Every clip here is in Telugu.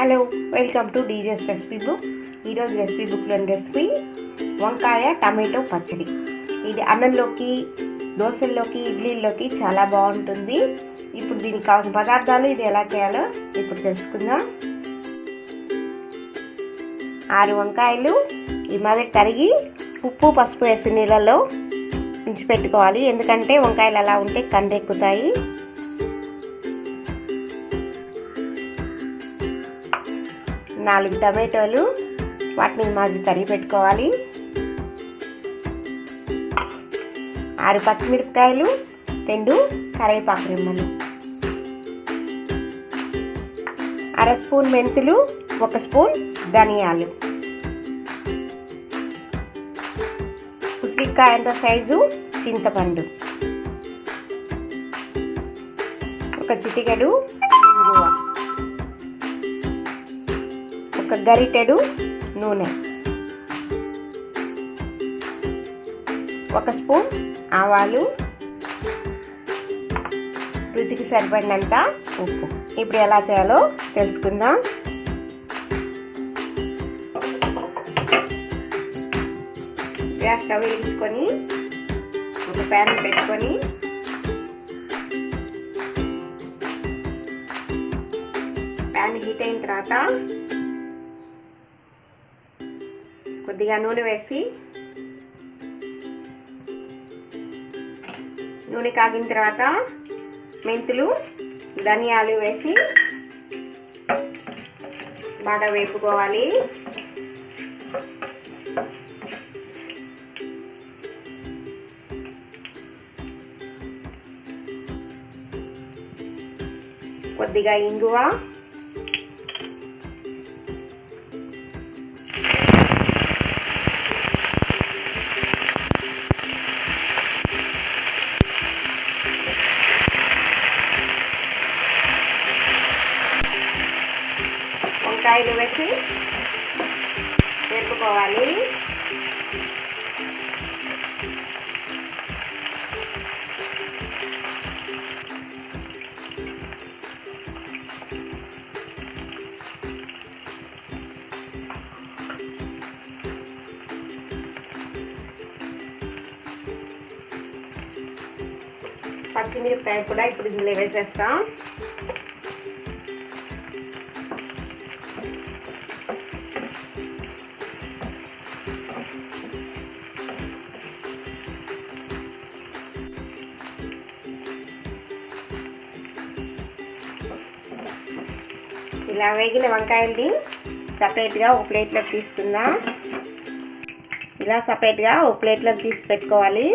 Hello, welcome to DJs recipe book. ఈరోజు రెసిపీ బుక్లోని రెసిపీ వంకాయ టమాటో పచ్చడి. ఇది అన్నంలోకి, దోశల్లోకి, ఇడ్లీల్లోకి చాలా బాగుంటుంది. ఇప్పుడు దీనికి కావాల్సిన పదార్థాలు, ఇది ఎలా చేయాలో ఇప్పుడు తెలుసుకుందాం. 6 వంకాయలు ఈ మాదిరి తరిగి ఉప్పు పసుపు వేసి నీళ్ళలో ఉంచి పెట్టుకోవాలి. ఎందుకంటే వంకాయలు అలా ఉంటే కండెక్కుతాయి. 4 టమాటోలు, వాటిని మాది తరిగి పెట్టుకోవాలి. 6 పచ్చిమిరపకాయలు, 2 కరివేపాకు రెమ్మలు, 1/2 స్పూన్ మెంతులు, 1 స్పూన్ ధనియాలు, ఉసిరికాయంత సైజు చింతపండు, 1 చిటికెడు ఇంగువ, 1 గరిటెడు నూనె, 1 స్పూన్ ఆవాలు, రుచికి సరిపడినంత ఉప్పు. ఇప్పుడు ఎలా చేయాలో తెలుసుకుందాం. గ్యాస్ స్టవ్ వేయించుకొని ఒక ప్యాన్ పెట్టుకొని ప్యాన్ హీట్ అయిన తర్వాత కొద్దిగా నూనె వేసి, నూనె కాగిన తర్వాత మెంతులు, ధనియాలు వేసి బాగా వేపుకోవాలి. కొద్దిగా ఇంగువ, వంకాయలు వేసి వేపుకోవాలి. పచ్చిమిరపకాయ కూడా ఇప్పుడు ఇందులో వేసేస్తాం. ఇలా వేగిన వంకాయల్ని సపరేట్గా ఒక ప్లేట్లోకి తీసుకుందాం. ఇలా సపరేట్గా ఒక ప్లేట్లోకి తీసి పెట్టుకోవాలి.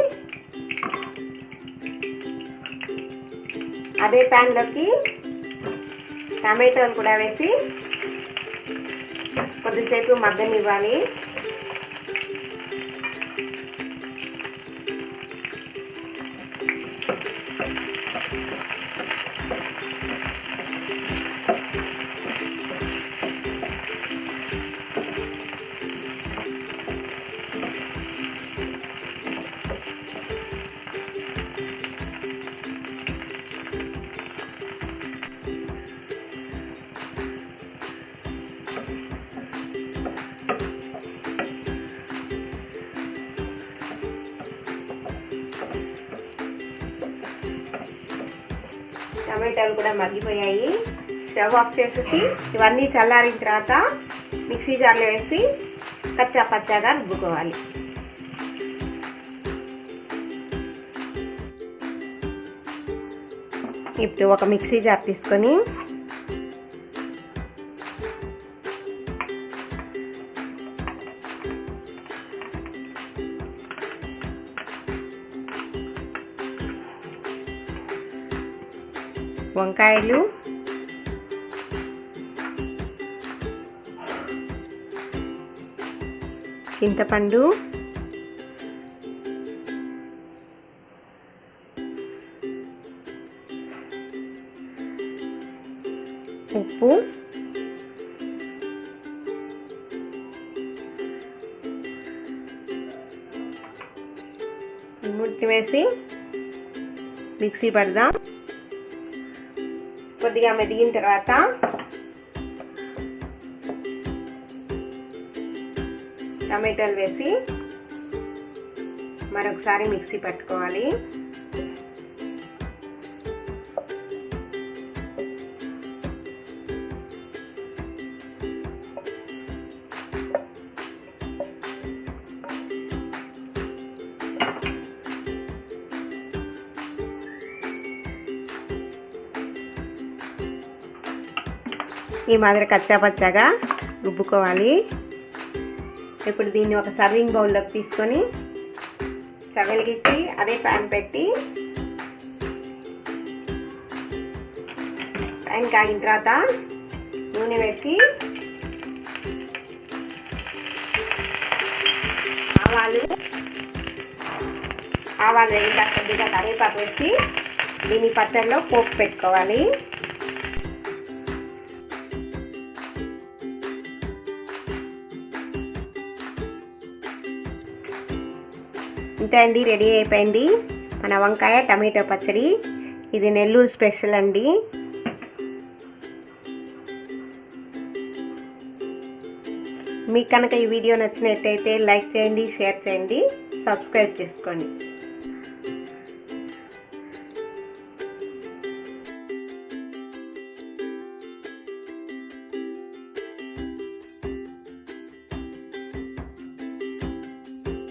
అదే ప్యాన్లోకి టమాటోలు కూడా వేసి కొద్దిసేపు మగ్గనివ్వాలి. టమాటాలు కూడా మగ్గిపోయాయి. స్టవ్ ఆఫ్ చేసేసి ఇవన్నీ చల్లారిన తర్వాత మిక్సీ జార్లో వేసి కచ్చా పచ్చాగా రుబ్బుకోవాలి. ఇప్పుడు ఒక మిక్సీ జార్ తీసుకొని వంకాయలు, చింతపండు, ఉప్పు, మూటిని వేసి మిక్సీ పడదాం. కొద్దిగా మెదిగిన తర్వాత టమాటాలు వేసి మరొకసారి మిక్సీ పట్టుకోవాలి. ఈ మాదిరి కచ్చాపచ్చాగా రుబ్బుకోవాలి. ఇప్పుడు దీన్ని ఒక సర్వింగ్ బౌల్లోకి తీసుకొని స్టవ్ వెలిగించి అదే ప్యాన్ పెట్టి ప్యాన్ కాగిన తర్వాత నూనె వేసి ఆవాలు వేగిన కొద్దిగా కరివేపాకు వేసి దీని పచ్చడిలో పోపు పెట్టుకోవాలి. ఇంతే అండి, రెడీ అయిపోయింది మన వంకాయ టమాటో పచ్చడి. ఇది నెల్లూరు స్పెషల్ అండి. మీకు కనుక ఈ వీడియో నచ్చినట్టయితే లైక్ చేయండి, షేర్ చేయండి, సబ్స్క్రైబ్ చేసుకోండి.